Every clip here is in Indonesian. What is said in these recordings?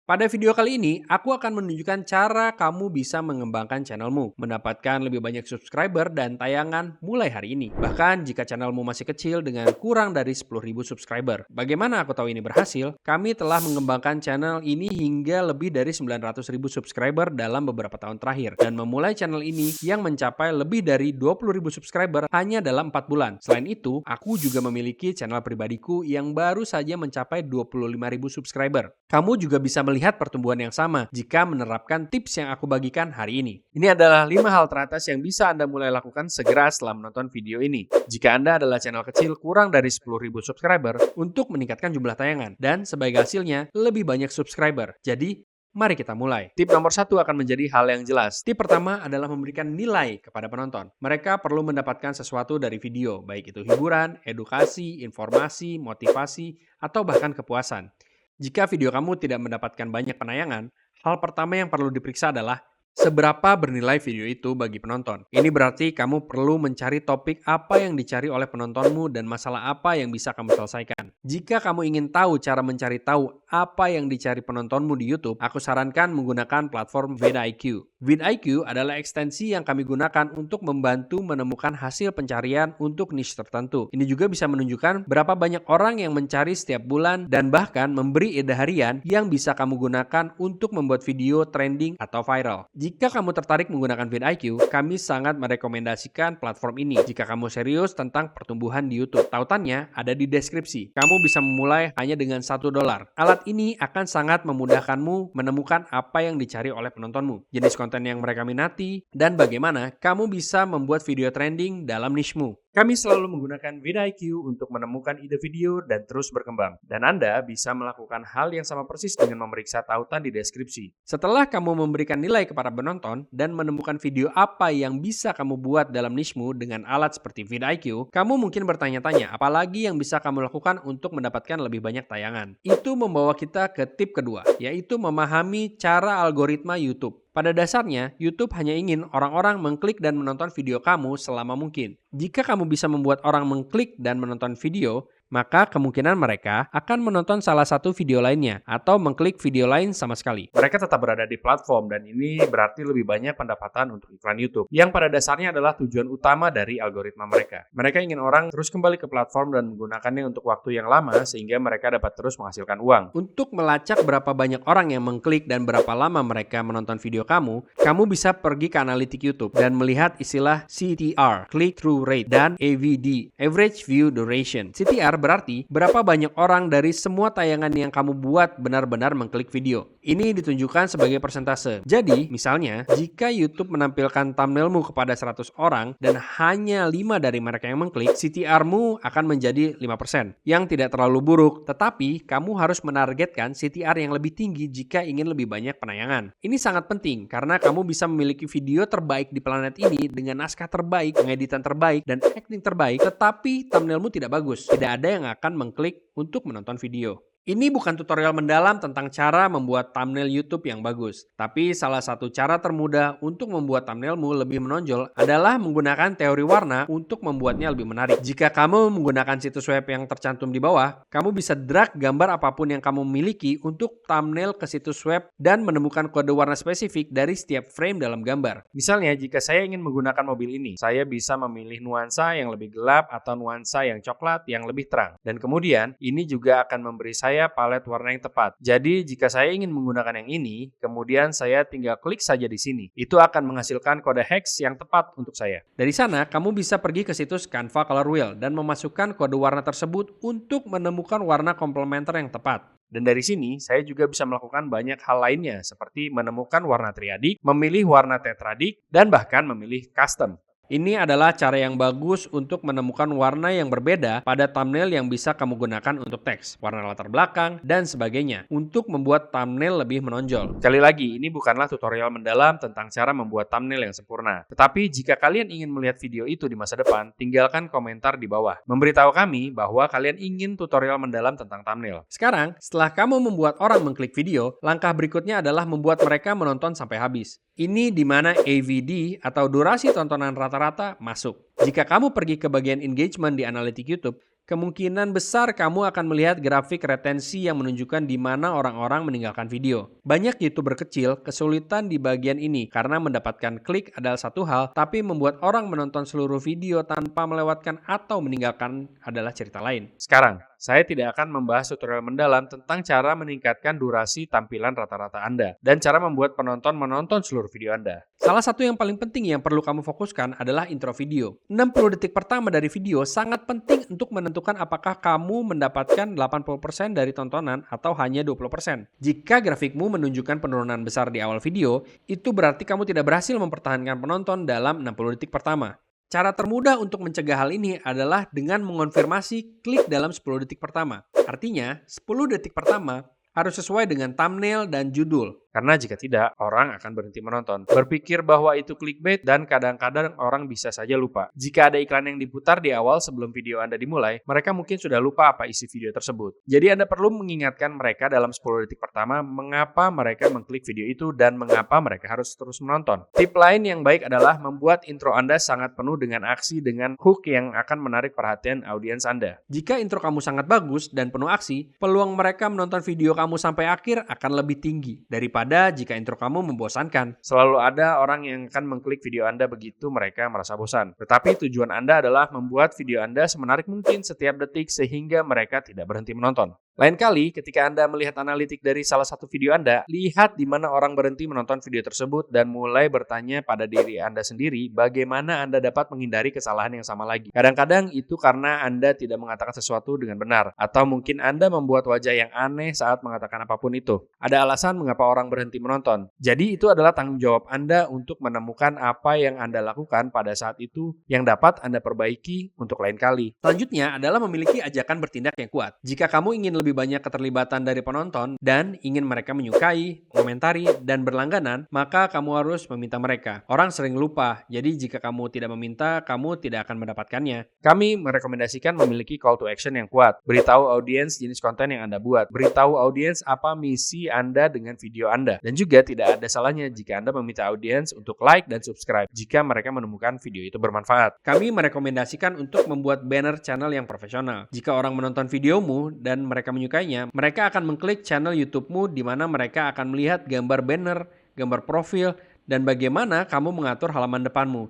Pada video kali ini, aku akan menunjukkan cara kamu bisa mengembangkan channelmu, mendapatkan lebih banyak subscriber dan tayangan mulai hari ini. Bahkan jika channelmu masih kecil dengan kurang dari 10.000 subscriber. Bagaimana aku tahu ini berhasil? Kami telah mengembangkan channel ini hingga lebih dari 900.000 subscriber dalam beberapa tahun terakhir. Dan memulai channel ini yang mencapai lebih dari 20.000 subscriber hanya dalam 4 bulan. Selain itu, aku juga memiliki channel pribadiku yang baru saja mencapai 25.000 subscriber. Kamu juga bisa melihat pertumbuhan yang sama jika menerapkan tips yang aku bagikan hari ini. Ini adalah 5 hal teratas yang bisa Anda mulai lakukan segera setelah menonton video ini. Jika Anda adalah channel kecil kurang dari 10.000 subscriber untuk meningkatkan jumlah tayangan dan sebagai hasilnya lebih banyak subscriber. Jadi, mari kita mulai. Tip nomor 1 akan menjadi hal yang jelas. Tip pertama adalah memberikan nilai kepada penonton. Mereka perlu mendapatkan sesuatu dari video, baik itu hiburan, edukasi, informasi, motivasi, atau bahkan kepuasan. Jika video kamu tidak mendapatkan banyak penayangan, hal pertama yang perlu diperiksa adalah seberapa bernilai video itu bagi penonton. Ini berarti kamu perlu mencari topik apa yang dicari oleh penontonmu dan masalah apa yang bisa kamu selesaikan. Jika kamu ingin tahu cara mencari tahu apa yang dicari penontonmu di YouTube, aku sarankan menggunakan platform vidIQ. vidIQ adalah ekstensi yang kami gunakan untuk membantu menemukan hasil pencarian untuk niche tertentu. Ini juga bisa menunjukkan berapa banyak orang yang mencari setiap bulan dan bahkan memberi ide harian yang bisa kamu gunakan untuk membuat video trending atau viral. Jika kamu tertarik menggunakan vidIQ, kami sangat merekomendasikan platform ini jika kamu serius tentang pertumbuhan di YouTube. Tautannya ada di deskripsi. Kamu bisa memulai hanya dengan $1. Alat ini akan sangat memudahkanmu menemukan apa yang dicari oleh penontonmu, jenis konten yang mereka minati, dan bagaimana kamu bisa membuat video trending dalam niche-mu. Kami selalu menggunakan vidIQ untuk menemukan ide video dan terus berkembang. Dan Anda bisa melakukan hal yang sama persis dengan memeriksa tautan di deskripsi. Setelah kamu memberikan nilai kepada penonton dan menemukan video apa yang bisa kamu buat dalam niche-mu dengan alat seperti vidIQ, kamu mungkin bertanya-tanya apalagi yang bisa kamu lakukan untuk mendapatkan lebih banyak tayangan. Itu membawa kita ke tip kedua, yaitu memahami cara algoritma YouTube. Pada dasarnya, YouTube hanya ingin orang-orang mengklik dan menonton video kamu selama mungkin. Jika kamu bisa membuat orang mengklik dan menonton video, maka kemungkinan mereka akan menonton salah satu video lainnya atau mengklik video lain sama sekali. Mereka tetap berada di platform dan ini berarti lebih banyak pendapatan untuk iklan YouTube yang pada dasarnya adalah tujuan utama dari algoritma mereka. Mereka ingin orang terus kembali ke platform dan menggunakannya untuk waktu yang lama sehingga mereka dapat terus menghasilkan uang. Untuk melacak berapa banyak orang yang mengklik dan berapa lama mereka menonton video kamu bisa pergi ke analitik YouTube dan melihat istilah CTR, Click-Through Rate, dan AVD, Average View Duration. CTR berarti berapa banyak orang dari semua tayangan yang kamu buat benar-benar mengklik video. Ini ditunjukkan sebagai persentase. Jadi, misalnya, jika YouTube menampilkan thumbnailmu kepada 100 orang dan hanya 5 dari mereka yang mengklik, CTR-mu akan menjadi 5%, yang tidak terlalu buruk, tetapi kamu harus menargetkan CTR yang lebih tinggi jika ingin lebih banyak penayangan. Ini sangat penting karena kamu bisa memiliki video terbaik di planet ini dengan naskah terbaik, pengeditan terbaik, dan acting terbaik, tetapi thumbnailmu tidak bagus. Tidak ada yang akan mengklik untuk menonton video. Ini bukan tutorial mendalam tentang cara membuat thumbnail YouTube yang bagus. Tapi salah satu cara termudah untuk membuat thumbnailmu lebih menonjol adalah menggunakan teori warna untuk membuatnya lebih menarik. Jika kamu menggunakan situs web yang tercantum di bawah, kamu bisa drag gambar apapun yang kamu miliki untuk thumbnail ke situs web dan menemukan kode warna spesifik dari setiap frame dalam gambar. Misalnya, jika saya ingin menggunakan mobil ini, saya bisa memilih nuansa yang lebih gelap atau nuansa yang coklat yang lebih terang. Dan kemudian, ini juga akan memberi saya palet warna yang tepat. Jadi, jika saya ingin menggunakan yang ini, kemudian saya tinggal klik saja di sini. Itu akan menghasilkan kode hex yang tepat untuk saya. Dari sana, kamu bisa pergi ke situs Canva Color Wheel dan memasukkan kode warna tersebut untuk menemukan warna komplementer yang tepat. Dan dari sini, saya juga bisa melakukan banyak hal lainnya, seperti menemukan warna triadik, memilih warna tetradik, dan bahkan memilih custom. Ini adalah cara yang bagus untuk menemukan warna yang berbeda pada thumbnail yang bisa kamu gunakan untuk teks, warna latar belakang, dan sebagainya untuk membuat thumbnail lebih menonjol. Sekali lagi, ini bukanlah tutorial mendalam tentang cara membuat thumbnail yang sempurna. Tetapi jika kalian ingin melihat video itu di masa depan, tinggalkan komentar di bawah. Memberitahu kami bahwa kalian ingin tutorial mendalam tentang thumbnail. Sekarang, setelah kamu membuat orang mengklik video, langkah berikutnya adalah membuat mereka menonton sampai habis. Ini di mana AVD atau durasi tontonan rata-rata masuk. Jika kamu pergi ke bagian engagement di analitik YouTube, kemungkinan besar kamu akan melihat grafik retensi yang menunjukkan di mana orang-orang meninggalkan video. Banyak YouTuber kecil kesulitan di bagian ini karena mendapatkan klik adalah satu hal, tapi membuat orang menonton seluruh video tanpa melewatkan atau meninggalkan adalah cerita lain. Sekarang, saya tidak akan membahas tutorial mendalam tentang cara meningkatkan durasi tampilan rata-rata Anda dan cara membuat penonton menonton seluruh video Anda. Salah satu yang paling penting yang perlu kamu fokuskan adalah intro video. 60 detik pertama dari video sangat penting untuk menentukan apakah kamu mendapatkan 80% dari tontonan atau hanya 20%. Jika grafikmu menunjukkan penurunan besar di awal video, itu berarti kamu tidak berhasil mempertahankan penonton dalam 60 detik pertama. Cara termudah untuk mencegah hal ini adalah dengan mengonfirmasi klik dalam 10 detik pertama. Artinya, 10 detik pertama harus sesuai dengan thumbnail dan judul. Karena jika tidak, orang akan berhenti menonton. Berpikir bahwa itu clickbait dan kadang-kadang orang bisa saja lupa. Jika ada iklan yang diputar di awal sebelum video Anda dimulai, mereka mungkin sudah lupa apa isi video tersebut. Jadi Anda perlu mengingatkan mereka dalam 10 detik pertama mengapa mereka mengklik video itu dan mengapa mereka harus terus menonton. Tip lain yang baik adalah membuat intro Anda sangat penuh dengan aksi dengan hook yang akan menarik perhatian audiens Anda. Jika intro kamu sangat bagus dan penuh aksi, peluang mereka menonton video kamu sampai akhir akan lebih tinggi daripada jika intro kamu membosankan. Selalu ada orang yang akan mengklik video Anda begitu mereka merasa bosan. Tetapi tujuan Anda adalah membuat video Anda semenarik mungkin setiap detik sehingga mereka tidak berhenti menonton. Lain kali, ketika Anda melihat analitik dari salah satu video Anda, lihat di mana orang berhenti menonton video tersebut dan mulai bertanya pada diri Anda sendiri bagaimana Anda dapat menghindari kesalahan yang sama lagi. Kadang-kadang itu karena Anda tidak mengatakan sesuatu dengan benar, atau mungkin Anda membuat wajah yang aneh saat mengatakan apapun itu. Ada alasan mengapa orang berhenti menonton. Jadi itu adalah tanggung jawab Anda untuk menemukan apa yang Anda lakukan pada saat itu yang dapat Anda perbaiki untuk lain kali. Selanjutnya adalah memiliki ajakan bertindak yang kuat. Jika kamu ingin lebih banyak keterlibatan dari penonton dan ingin mereka menyukai, komentari, dan berlangganan, maka kamu harus meminta mereka. Orang sering lupa, jadi jika kamu tidak meminta, kamu tidak akan mendapatkannya. Kami merekomendasikan memiliki call to action yang kuat. Beritahu audiens jenis konten yang Anda buat. Beritahu audiens apa misi Anda dengan video Anda. Dan juga tidak ada salahnya jika Anda meminta audiens untuk like dan subscribe jika mereka menemukan video itu bermanfaat. Kami merekomendasikan untuk membuat banner channel yang profesional. Jika orang menonton videomu dan mereka menyukainya, mereka akan mengklik channel YouTube-mu di mana mereka akan melihat gambar banner, gambar profil, dan bagaimana kamu mengatur halaman depanmu.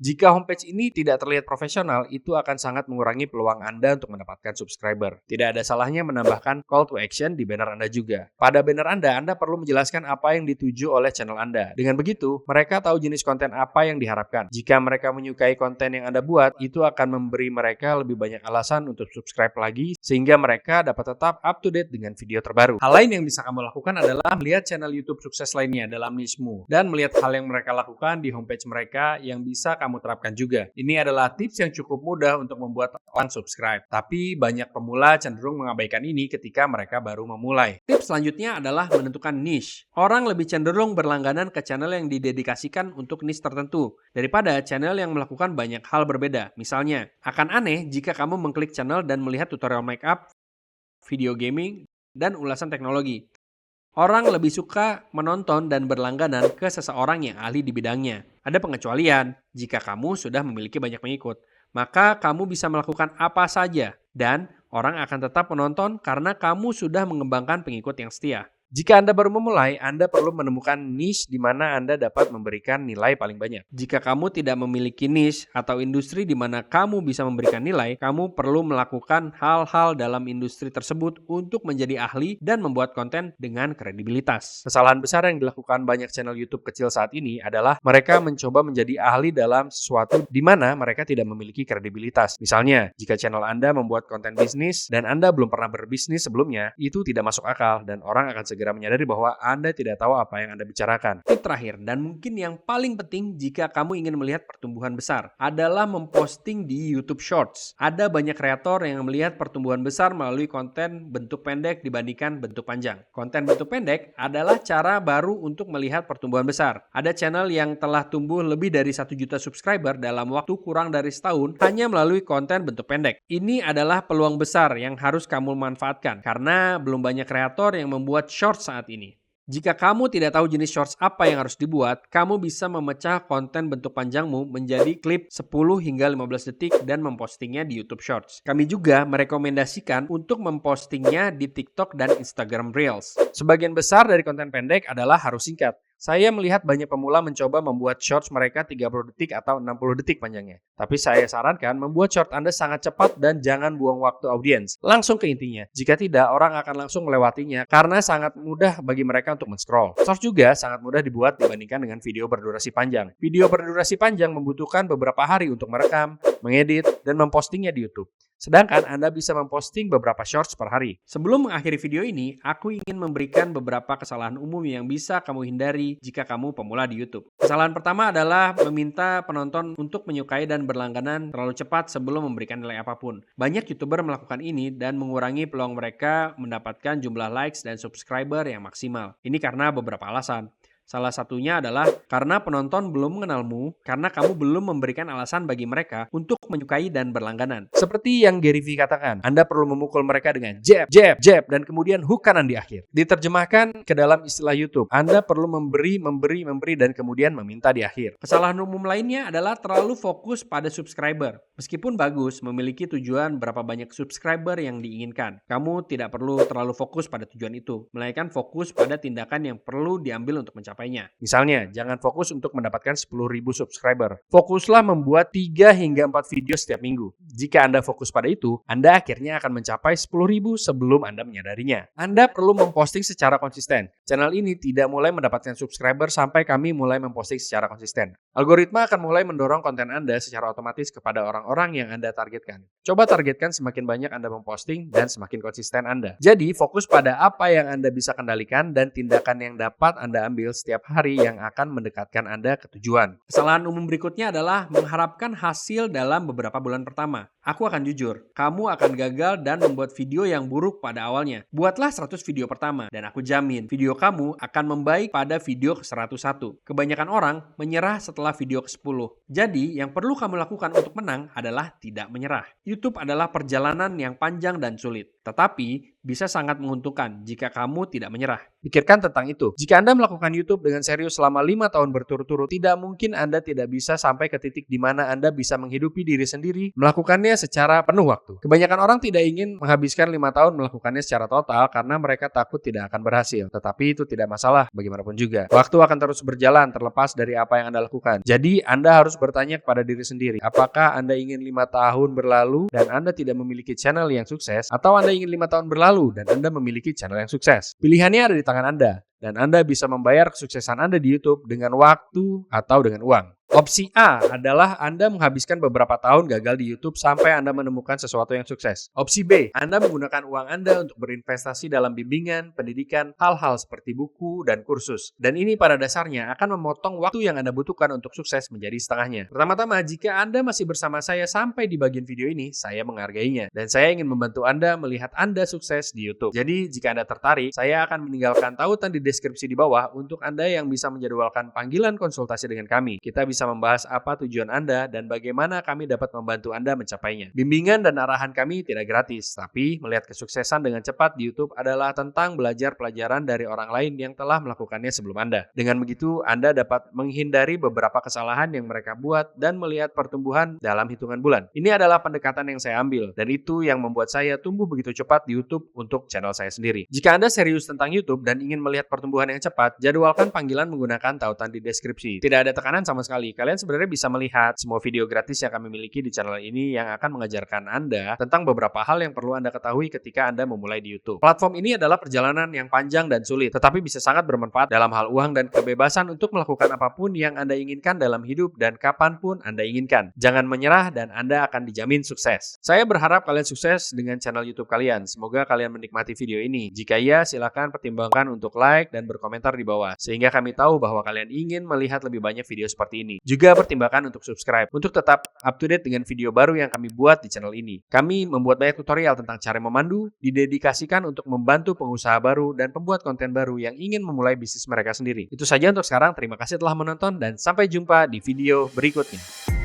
Jika homepage ini tidak terlihat profesional, itu akan sangat mengurangi peluang Anda untuk mendapatkan subscriber. Tidak ada salahnya menambahkan call to action di banner Anda juga. Pada banner Anda perlu menjelaskan apa yang dituju oleh channel Anda. Dengan begitu, mereka tahu jenis konten apa yang diharapkan. Jika mereka menyukai konten yang Anda buat, itu akan memberi mereka lebih banyak alasan untuk subscribe lagi, sehingga mereka dapat tetap up to date dengan video terbaru. Hal lain yang bisa kamu lakukan adalah melihat channel YouTube sukses lainnya dalam niche-mu, dan melihat hal yang mereka lakukan di homepage mereka yang bisa kamu terapkan juga. Ini adalah tips yang cukup mudah untuk membuat orang subscribe. Tapi banyak pemula cenderung mengabaikan ini ketika mereka baru memulai. Tips selanjutnya adalah menentukan niche. Orang lebih cenderung berlangganan ke channel yang didedikasikan untuk niche tertentu daripada channel yang melakukan banyak hal berbeda. Misalnya, akan aneh jika kamu mengklik channel dan melihat tutorial makeup, video gaming, dan ulasan teknologi. Orang lebih suka menonton dan berlangganan ke seseorang yang ahli di bidangnya. Ada pengecualian, jika kamu sudah memiliki banyak pengikut, maka kamu bisa melakukan apa saja dan orang akan tetap menonton karena kamu sudah mengembangkan pengikut yang setia. Jika Anda baru memulai, Anda perlu menemukan niche di mana Anda dapat memberikan nilai paling banyak. Jika kamu tidak memiliki niche atau industri di mana kamu bisa memberikan nilai, kamu perlu melakukan hal-hal dalam industri tersebut untuk menjadi ahli dan membuat konten dengan kredibilitas. Kesalahan besar yang dilakukan banyak channel YouTube kecil saat ini adalah mereka mencoba menjadi ahli dalam sesuatu di mana mereka tidak memiliki kredibilitas. Misalnya, jika channel Anda membuat konten bisnis dan Anda belum pernah berbisnis sebelumnya, itu tidak masuk akal dan orang akan segera menyadari bahwa Anda tidak tahu apa yang Anda bicarakan. Tip terakhir dan mungkin yang paling penting jika kamu ingin melihat pertumbuhan besar adalah memposting di YouTube Shorts. Ada banyak kreator yang melihat pertumbuhan besar melalui konten bentuk pendek dibandingkan bentuk panjang. Konten bentuk pendek adalah cara baru untuk melihat pertumbuhan besar. Ada channel yang telah tumbuh lebih dari 1 juta subscriber dalam waktu kurang dari setahun hanya melalui konten bentuk pendek. Ini adalah peluang besar yang harus kamu manfaatkan karena belum banyak kreator yang membuat short saat ini. Jika kamu tidak tahu jenis shorts apa yang harus dibuat, kamu bisa memecah konten bentuk panjangmu menjadi klip 10 hingga 15 detik dan mempostingnya di YouTube Shorts. Kami juga merekomendasikan untuk mempostingnya di TikTok dan Instagram Reels. Sebagian besar dari konten pendek adalah harus singkat. Saya melihat banyak pemula mencoba membuat shorts mereka 30 detik atau 60 detik panjangnya. Tapi saya sarankan membuat short Anda sangat cepat dan jangan buang waktu audiens. Langsung ke intinya. Jika tidak, orang akan langsung melewatinya karena sangat mudah bagi mereka untuk men-scroll. Shorts juga sangat mudah dibuat dibandingkan dengan video berdurasi panjang. Video berdurasi panjang membutuhkan beberapa hari untuk merekam, mengedit, dan mempostingnya di YouTube. Sedangkan Anda bisa memposting beberapa shorts per hari. Sebelum mengakhiri video ini, aku ingin memberikan beberapa kesalahan umum yang bisa kamu hindari jika kamu pemula di YouTube. Kesalahan pertama adalah meminta penonton untuk menyukai dan berlangganan terlalu cepat sebelum memberikan nilai apapun. Banyak YouTuber melakukan ini dan mengurangi peluang mereka mendapatkan jumlah likes dan subscriber yang maksimal. Ini karena beberapa alasan. Salah satunya adalah karena penonton belum mengenalmu, karena kamu belum memberikan alasan bagi mereka untuk menyukai dan berlangganan. Seperti yang Gary Vee katakan, Anda perlu memukul mereka dengan jab, jab, jab, dan kemudian hook kanan di akhir. Diterjemahkan ke dalam istilah YouTube, Anda perlu memberi, dan kemudian meminta di akhir. Kesalahan umum lainnya adalah terlalu fokus pada subscriber. Meskipun bagus memiliki tujuan berapa banyak subscriber yang diinginkan, kamu tidak perlu terlalu fokus pada tujuan itu, melainkan fokus pada tindakan yang perlu diambil untuk mencapai. Misalnya, jangan fokus untuk mendapatkan 10.000 subscriber. Fokuslah membuat 3 hingga 4 video setiap minggu. Jika Anda fokus pada itu, Anda akhirnya akan mencapai 10.000 sebelum Anda menyadarinya. Anda perlu memposting secara konsisten. Channel ini tidak mulai mendapatkan subscriber sampai kami mulai memposting secara konsisten. Algoritma akan mulai mendorong konten Anda secara otomatis kepada orang-orang yang Anda targetkan. Coba targetkan semakin banyak Anda memposting dan semakin konsisten Anda. Jadi, fokus pada apa yang Anda bisa kendalikan dan tindakan yang dapat Anda ambil setiap hari yang akan mendekatkan Anda ke tujuan. Kesalahan umum berikutnya adalah mengharapkan hasil dalam beberapa bulan pertama. Aku akan jujur, kamu akan gagal dan membuat video yang buruk pada awalnya. Buatlah 100 video pertama, dan aku jamin video kamu akan membaik pada video ke-101. Kebanyakan orang menyerah setelah video ke-10. Jadi, yang perlu kamu lakukan untuk menang adalah tidak menyerah. YouTube adalah perjalanan yang panjang dan sulit, tetapi bisa sangat menguntungkan jika kamu tidak menyerah. Pikirkan tentang itu. Jika Anda melakukan YouTube dengan serius selama 5 tahun berturut-turut, tidak mungkin Anda tidak bisa sampai ke titik di mana Anda bisa menghidupi diri sendiri, melakukannya secara penuh waktu. Kebanyakan orang tidak ingin menghabiskan 5 tahun melakukannya secara total karena mereka takut tidak akan berhasil. Tetapi itu tidak masalah bagaimanapun juga. Waktu akan terus berjalan terlepas dari apa yang Anda lakukan. Jadi Anda harus bertanya kepada diri sendiri, apakah Anda ingin 5 tahun berlalu dan Anda tidak memiliki channel yang sukses, atau Anda ingin 5 tahun berlalu dan Anda memiliki channel yang sukses. Pilihannya ada di tangan Anda, dan Anda bisa membayar kesuksesan Anda di YouTube dengan waktu atau dengan uang. Opsi A adalah Anda menghabiskan beberapa tahun gagal di YouTube sampai Anda menemukan sesuatu yang sukses. Opsi B, Anda menggunakan uang Anda untuk berinvestasi dalam bimbingan, pendidikan, hal-hal seperti buku dan kursus. Dan ini pada dasarnya akan memotong waktu yang Anda butuhkan untuk sukses menjadi setengahnya. Pertama-tama, jika Anda masih bersama saya sampai di bagian video ini, saya menghargainya. Dan saya ingin membantu Anda melihat Anda sukses di YouTube. Jadi, jika Anda tertarik, saya akan meninggalkan tautan di deskripsi di bawah untuk Anda yang bisa menjadwalkan panggilan konsultasi dengan kami. Kita bisa membahas apa tujuan Anda dan bagaimana kami dapat membantu Anda mencapainya. Bimbingan dan arahan kami tidak gratis, tapi melihat kesuksesan dengan cepat di YouTube adalah tentang belajar pelajaran dari orang lain yang telah melakukannya sebelum Anda. Dengan begitu, Anda dapat menghindari beberapa kesalahan yang mereka buat dan melihat pertumbuhan dalam hitungan bulan. Ini adalah pendekatan yang saya ambil, dan itu yang membuat saya tumbuh begitu cepat di YouTube untuk channel saya sendiri. Jika Anda serius tentang YouTube dan ingin melihat pertumbuhan yang cepat, jadwalkan panggilan menggunakan tautan di deskripsi. Tidak ada tekanan sama sekali. Kalian sebenarnya bisa melihat semua video gratis yang kami miliki di channel ini yang akan mengajarkan Anda tentang beberapa hal yang perlu Anda ketahui ketika Anda memulai di YouTube. Platform ini adalah perjalanan yang panjang dan sulit, tetapi bisa sangat bermanfaat dalam hal uang dan kebebasan untuk melakukan apapun yang Anda inginkan dalam hidup dan kapanpun Anda inginkan. Jangan menyerah dan Anda akan dijamin sukses. Saya berharap kalian sukses dengan channel YouTube kalian. Semoga kalian menikmati video ini. Jika iya, silakan pertimbangkan untuk like dan berkomentar di bawah, sehingga kami tahu bahwa kalian ingin melihat lebih banyak video seperti ini. Juga pertimbangkan untuk subscribe untuk tetap up to date dengan video baru yang kami buat di channel ini. Kami membuat banyak tutorial tentang cara memandu, didedikasikan untuk membantu pengusaha baru dan pembuat konten baru yang ingin memulai bisnis mereka sendiri. Itu saja untuk sekarang, terima kasih telah menonton dan sampai jumpa di video berikutnya.